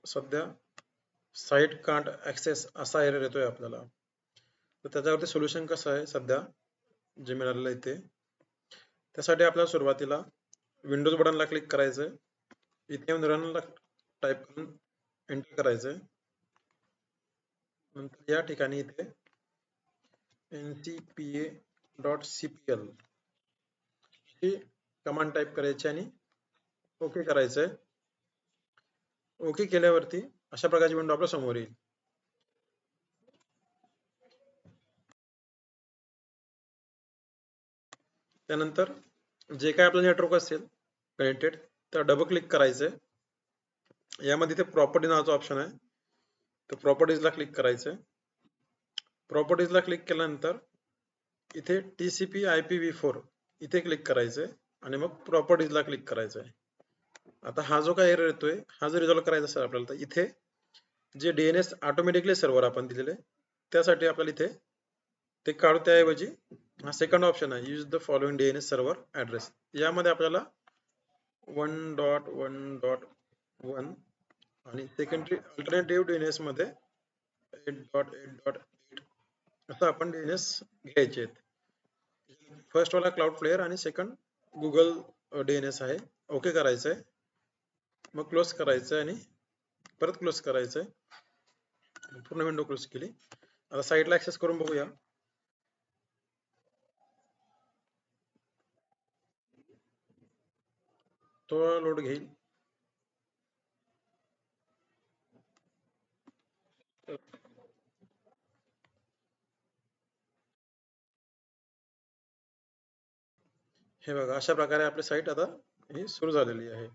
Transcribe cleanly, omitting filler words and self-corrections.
सध्या site can't access असा error येतोय आपल्याला. तर त्याच्यावरती सोल्युशन कसं आहे सध्या जे मिळालेलं आहे ते, त्यासाठी आपल्याला सुरुवातीला विंडोज बटनला क्लिक करायचं, इथे रनला टाईप करून एंटर करायचं. नंतर या ठिकाणी इथे ncpa.cpl ही कमांड टाईप करायची आणि ओके करायचंय. ओके केल्यावरती अशा प्रकारची विंडो आपल्या समोर येईल. त्यानंतर जे काय आपलं नेटवर्क असेल कनेक्टेड तर डबल क्लिक करायचंय. यामध्ये इथे प्रॉपर्टी नावाचा ऑप्शन आहे, तर प्रॉपर्टीजला क्लिक करायचंय. प्रॉपर्टीजला क्लिक केल्यानंतर इथे TCP IPv4 इथे क्लिक करायचंय आणि मग प्रॉपर्टीजला क्लिक करायचंय. आता हा जो काय एरर येतोय हा जर रिझॉल्व्ह करायचा असेल आपल्याला तर इथे जे DNS ऑटोमॅटिकली सर्व्हर आपण दिलेले त्यासाठी आपल्याला इथे ते काढू, त्याऐवजी हा सेकंड ऑप्शन आहे, use the following DNS server address. यामध्ये आपल्याला 1.1.1 आणि सेकंडरी अल्टरनेटिव्ह DNS मध्ये 8.8.8 असं आपण DNS घ्यायचे आहेत. फर्स्ट वाला क्लाउड फ्लेअर आणि सेकंड गुगल DNS आहे. ओके करायचंय, मग क्लोज करायचंय आणि परत क्लोज करायचंय. पूर्ण विंडो क्लोज केली. आता साईटला ऍक्सेस करून बघूया. तो लोड घेईल. हे बघा अशा प्रकारे आपली साईट आता ही सुरू झालेली आहे.